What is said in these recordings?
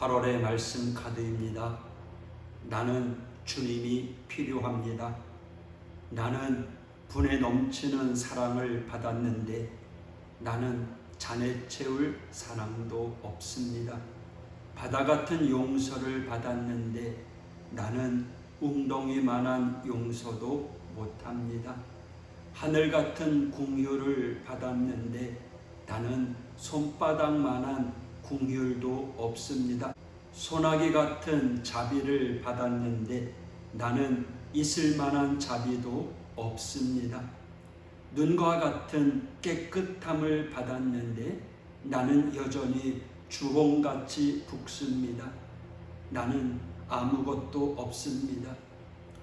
8월의 말씀 카드입니다. 나는 주님이 필요합니다. 나는 분에 넘치는 사랑을 받았는데 나는 잔에 채울 사랑도 없습니다. 바다 같은 용서를 받았는데 나는 웅덩이만한 용서도 못합니다. 하늘 같은 긍휼을 받았는데 나는 손바닥만한 긍휼도 없습니다. 소나기 같은 자비를 받았는데 나는 있을만한 자비도 없습니다. 눈과 같은 깨끗함을 받았는데 나는 여전히 주홍같이 붉습니다. 나는 아무것도 없습니다.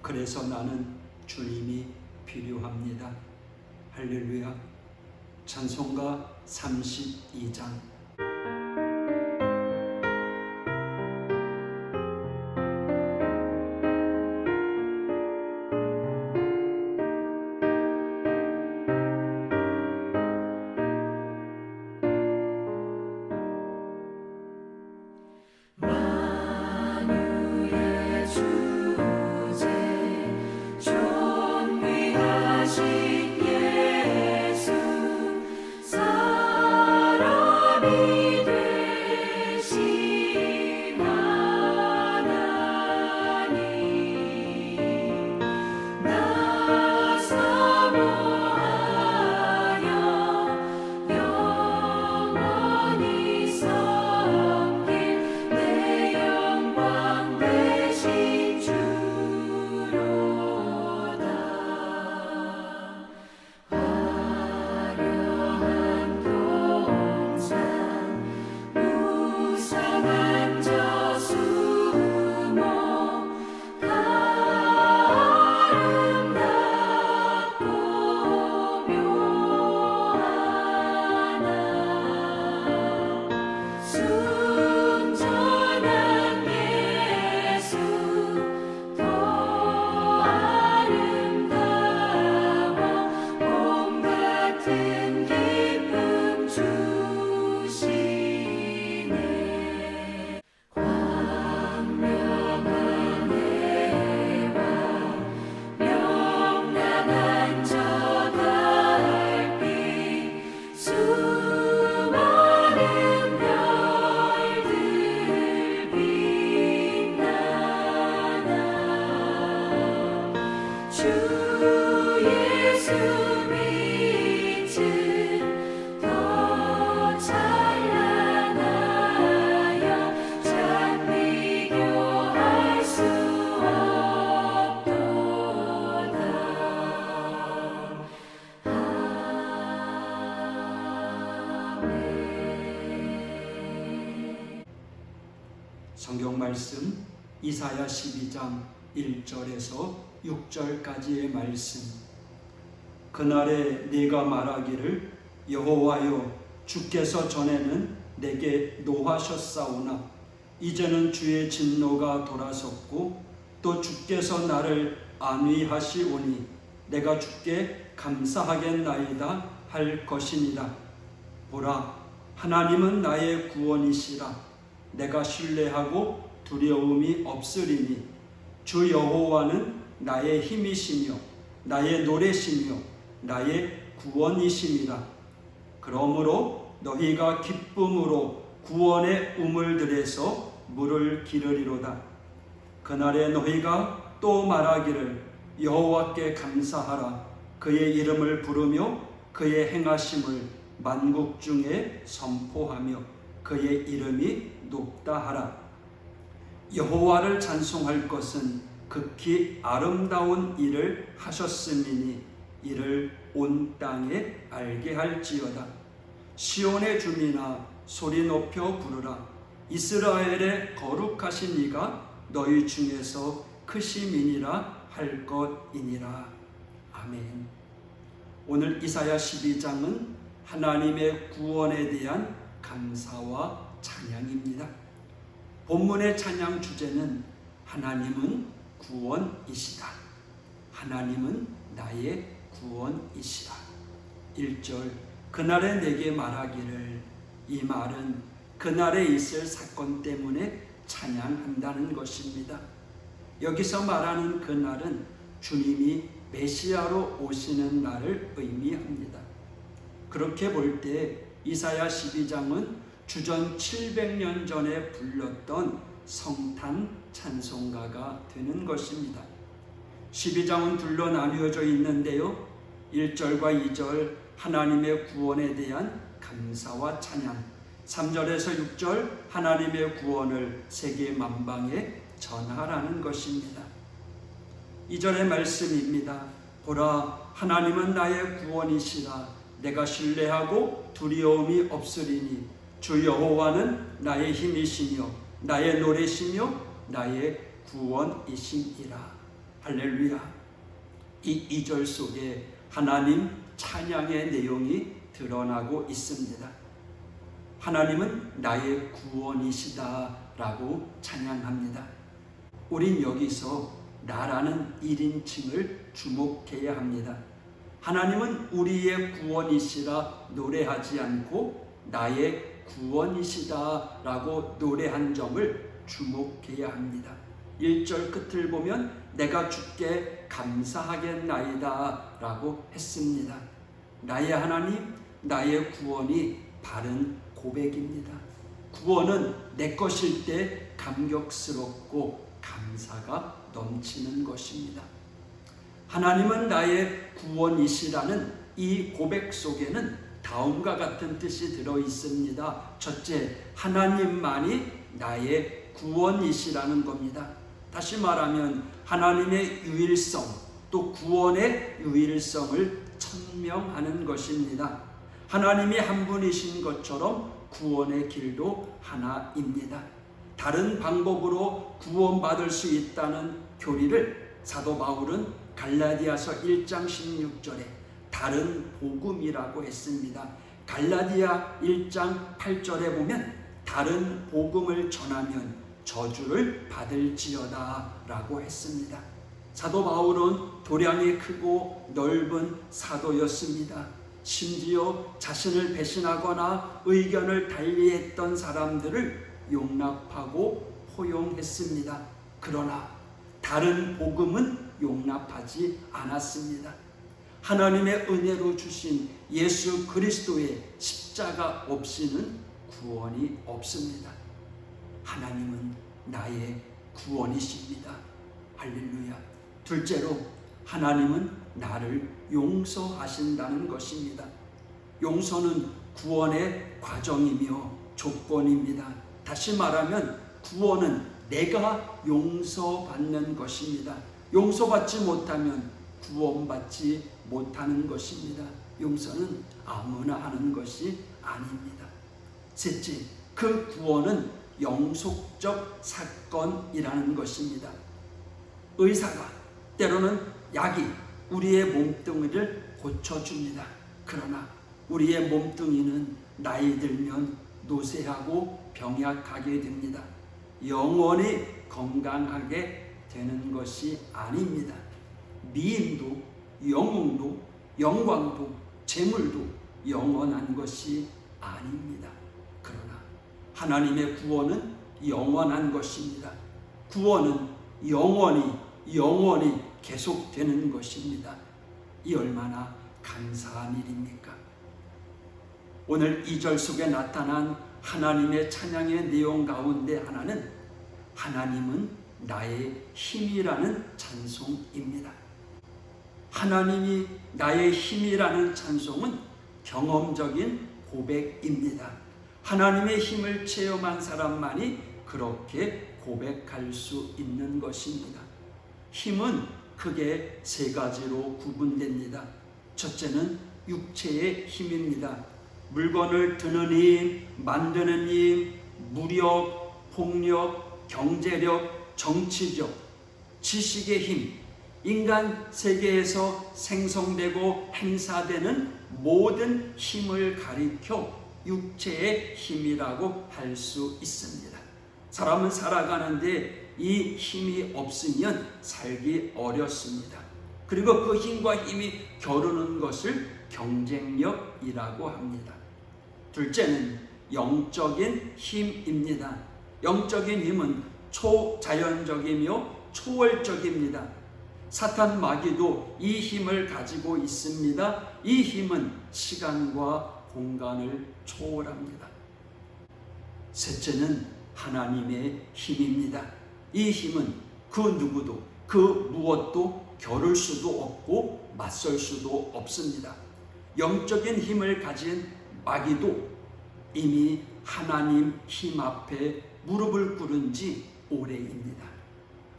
그래서 나는 주님이 필요합니다. 할렐루야. 찬송가 32장. 성경 말씀 이사야 12장 1절에서 6절까지의 말씀. 그날에 네가 말하기를 여호와여 주께서 전에는 내게 노하셨사오나 이제는 주의 진노가 돌아섰고 또 주께서 나를 안위하시오니 내가 주께 감사하겠나이다 할 것이니라. 보라, 하나님은 나의 구원이시라. 내가 신뢰하고 두려움이 없으리니 주 여호와는 나의 힘이시며 나의 노래시며 나의 구원이심이라. 그러므로 너희가 기쁨으로 구원의 우물들에서 물을 기르리로다. 그날에 너희가 또 말하기를 여호와께 감사하라. 그의 이름을 부르며 그의 행하심을 만국 중에 선포하며 그의 이름이 높다 하라. 여호와를 찬송할 것은 극히 아름다운 일을 하셨음이니 이를 온 땅에 알게 할지어다. 시온의 주민아 소리 높여 부르라. 이스라엘의 거룩하신 이가 너희 중에서 크심이니라 할 것이니라. 아멘. 오늘 이사야 12장은 하나님의 구원에 대한 감사와 찬양입니다. 본문의 찬양 주제는 하나님은 구원이시다. 하나님은 나의 구원이시다. 1절 그날에 내게 말하기를. 이 말은 그날에 있을 사건 때문에 찬양한다는 것입니다. 여기서 말하는 그날은 주님이 메시아로 오시는 날을 의미합니다. 그렇게 볼 때 이사야 12장은 주전 700년 전에 불렀던 성탄 찬송가가 되는 것입니다. 12장은 둘로 나뉘어져 있는데요. 1절과 2절 하나님의 구원에 대한 감사와 찬양, 3절에서 6절 하나님의 구원을 세계 만방에 전하라는 것입니다. 2절의 말씀입니다. 보라, 하나님은 나의 구원이시라. 내가 신뢰하고 두려움이 없으리니 주 여호와는 나의 힘이시며 나의 노래시며 나의 구원이시니라. 할렐루야. 이 2절 속에 하나님 찬양의 내용이 드러나고 있습니다. 하나님은 나의 구원이시다라고 찬양합니다. 우린 여기서 나라는 1인칭을 주목해야 합니다. 하나님은 우리의 구원이시라 노래하지 않고 나의 구원이시다라고 노래한 점을 주목해야 합니다. 1절 끝을 보면 내가 주께 감사하겠나이다 라고 했습니다. 나의 하나님, 나의 구원이 바른 고백입니다. 구원은 내 것일 때 감격스럽고 감사가 넘치는 것입니다. 하나님은 나의 구원이시라는 이 고백 속에는 다음과 같은 뜻이 들어 있습니다. 첫째, 하나님만이 나의 구원이시라는 겁니다. 다시 말하면 하나님의 유일성, 또 구원의 유일성을 천명하는 것입니다. 하나님이 한 분이신 것처럼 구원의 길도 하나입니다. 다른 방법으로 구원받을 수 있다는 교리를 사도 바울은 갈라디아서 1장 16절에 다른 복음이라고 했습니다. 갈라디아 1장 8절에 보면 다른 복음을 전하면 저주를 받을지어다 라고 했습니다. 사도 바울은 도량이 크고 넓은 사도였습니다. 심지어 자신을 배신하거나 의견을 달리했던 사람들을 용납하고 포용했습니다. 그러나 다른 복음은 용납하지 않았습니다. 하나님의 은혜로 주신 예수 그리스도의 십자가 없이는 구원이 없습니다. 하나님은 나의 구원이십니다. 할렐루야. 둘째로 하나님은 나를 용서하신다는 것입니다. 용서는 구원의 과정이며 조건입니다. 다시 말하면 구원은 내가 용서받는 것입니다. 용서받지 못하면 구원받지 못하는 것입니다. 용서는 아무나 하는 것이 아닙니다. 셋째, 그 구원은 영속적 사건이라는 것입니다. 의사가 때로는 약이 우리의 몸뚱이를 고쳐줍니다. 그러나 우리의 몸뚱이는 나이 들면 노쇠하고 병약하게 됩니다. 영원히 건강하게 되는 것이 아닙니다. 미인도 영웅도 영광도 재물도 영원한 것이 아닙니다. 그러나 하나님의 구원은 영원한 것입니다. 구원은 영원히 계속되는 것입니다. 이 얼마나 감사한 일입니까? 오늘 2절 속에 나타난 하나님의 찬양의 내용 가운데 하나는 하나님은 나의 힘이라는 찬송입니다. 하나님이 나의 힘이라는 찬송은 경험적인 고백입니다. 하나님의 힘을 체험한 사람만이 그렇게 고백할 수 있는 것입니다. 힘은 크게 세 가지로 구분됩니다. 첫째는 육체의 힘입니다. 물건을 드는 힘, 만드는 힘, 무력, 폭력, 경제력, 정치적, 지식의 힘, 인간 세계에서 생성되고 행사되는 모든 힘을 가리켜 육체의 힘이라고 할 수 있습니다. 사람은 살아가는데 이 힘이 없으면 살기 어렵습니다. 그리고 그 힘과 힘이 겨루는 것을 경쟁력이라고 합니다. 둘째는 영적인 힘입니다. 영적인 힘은 초자연적이며 초월적입니다. 사탄 마귀도 이 힘을 가지고 있습니다. 이 힘은 시간과 공간을 초월합니다. 셋째는 하나님의 힘입니다. 이 힘은 그 누구도 그 무엇도 겨룰 수도 없고 맞설 수도 없습니다. 영적인 힘을 가진 마귀도 이미 하나님 힘 앞에 무릎을 꿇은 지 오래입니다.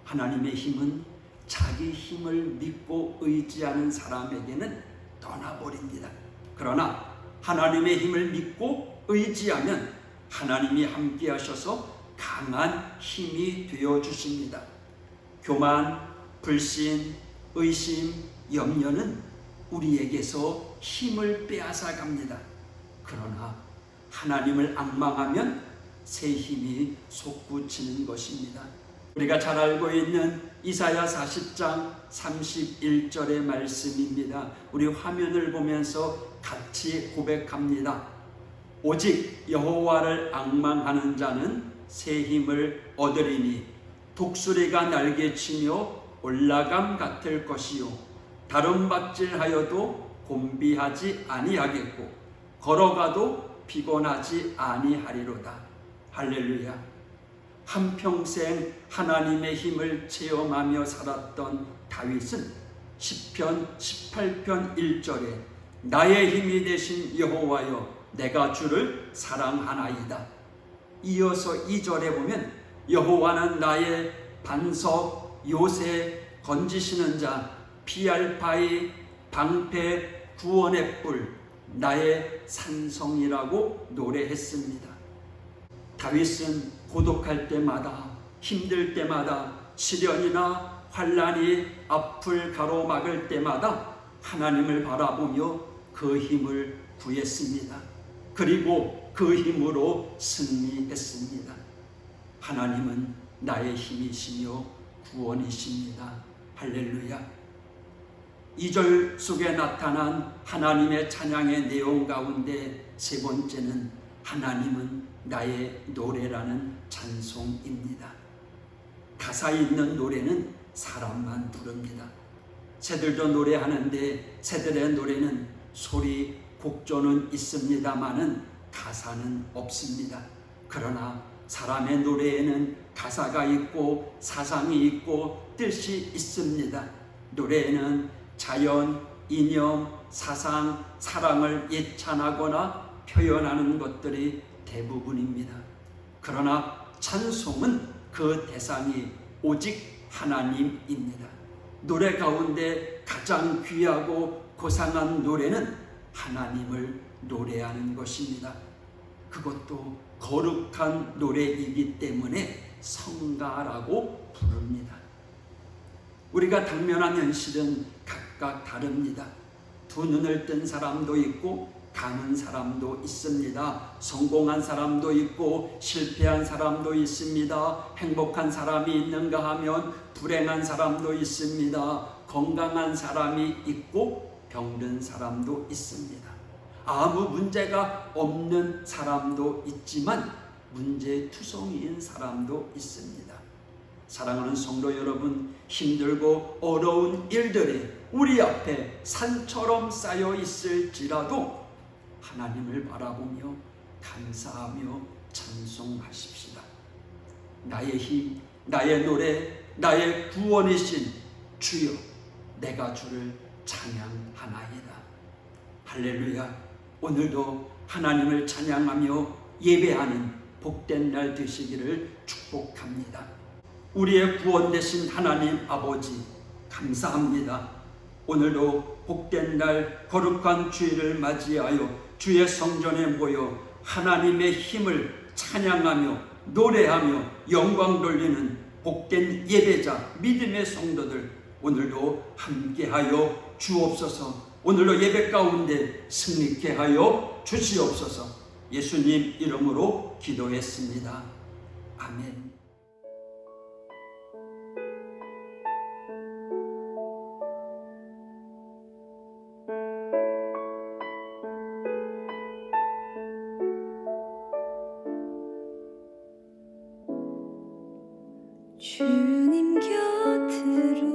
하나님의 힘은 자기 힘을 믿고 의지하는 사람에게는 떠나버립니다. 그러나 하나님의 힘을 믿고 의지하면 하나님이 함께 하셔서 강한 힘이 되어 주십니다. 교만, 불신, 의심, 염려는 우리에게서 힘을 빼앗아 갑니다. 그러나 하나님을 앙망하면 새 힘이 솟구치는 것입니다. 우리가 잘 알고 있는 이사야 40장 31절의 말씀입니다. 우리 화면을 보면서 같이 고백합니다. 오직 여호와를 앙망하는 자는 새 힘을 얻으리니 독수리가 날개치며 올라감 같을 것이요 다름박질하여도 곤비하지 아니하겠고 걸어가도 피곤하지 아니하리로다. 할렐루야. 한평생 하나님의 힘을 체험하며 살았던 다윗은 시편 18편 1절에 나의 힘이 되신 여호와여 내가 주를 사랑하나이다. 이어서 2절에 보면 여호와는 나의 반석 요새 건지시는 자 피할 바위 방패 구원의 뿔 나의 산성이라고 노래했습니다. 다윗은 고독할 때마다 힘들 때마다 시련이나 환난이 앞을 가로막을 때마다 하나님을 바라보며 그 힘을 구했습니다. 그리고 그 힘으로 승리했습니다. 하나님은 나의 힘이시며 구원이십니다. 할렐루야. 2절 속에 나타난 하나님의 찬양의 내용 가운데 세 번째는 하나님은 나의 노래라는 찬송입니다. 가사 있는 노래는 사람만 부릅니다. 새들도 노래하는데 새들의 노래는 소리, 곡조는 있습니다마는 가사는 없습니다. 그러나 사람의 노래에는 가사가 있고 사상이 있고 뜻이 있습니다. 노래에는 자연, 이념, 사상, 사랑을 예찬하거나 표현하는 것들이 대부분입니다. 그러나 찬송은 그 대상이 오직 하나님입니다. 노래 가운데 가장 귀하고 고상한 노래는 하나님을 노래하는 것입니다. 그것도 거룩한 노래이기 때문에 성가라고 부릅니다. 우리가 당면한 현실은 각각 다릅니다. 두 눈을 뜬 사람도 있고 가는 사람도 있습니다. 성공한 사람도 있고 실패한 사람도 있습니다. 행복한 사람이 있는가 하면 불행한 사람도 있습니다. 건강한 사람이 있고 병든 사람도 있습니다. 아무 문제가 없는 사람도 있지만 문제투성이인 사람도 있습니다. 사랑하는 성도 여러분, 힘들고 어려운 일들이 우리 앞에 산처럼 쌓여 있을지라도 하나님을 바라보며 감사하며 찬송하십시다. 나의 힘, 나의 노래, 나의 구원이신 주여, 내가 주를 찬양하나이다. 할렐루야. 오늘도 하나님을 찬양하며 예배하는 복된 날 되시기를 축복합니다. 우리의 구원 되신 하나님 아버지 감사합니다. 오늘도 복된 날 거룩한 주일을 맞이하여 주의 성전에 모여 하나님의 힘을 찬양하며 노래하며 영광 돌리는 복된 예배자 믿음의 성도들 오늘도 함께하여 주옵소서. 오늘도 예배 가운데 승리케 하여 주시옵소서. 예수님 이름으로 기도했습니다. 아멘. 주님 곁으로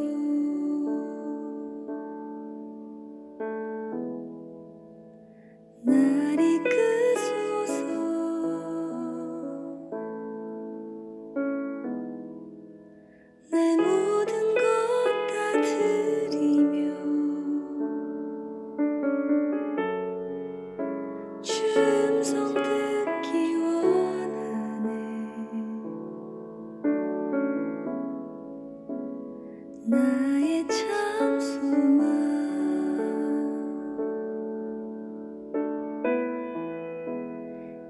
날 이끄소서. 내 모든 것 다 드리며 주 음성 듣기 원하네. 나의 참 소망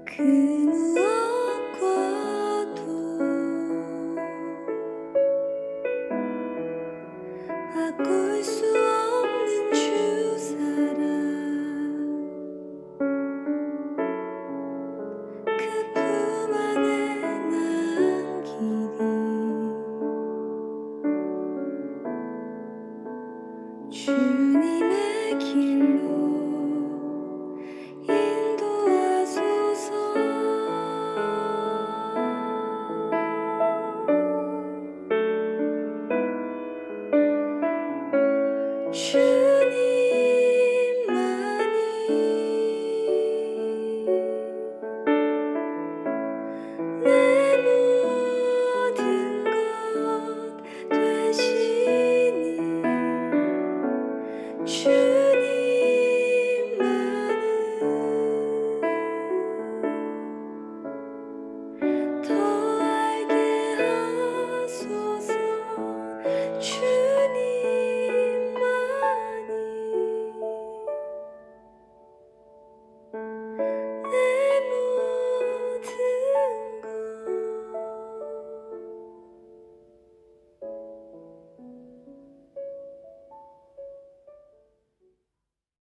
그 무엇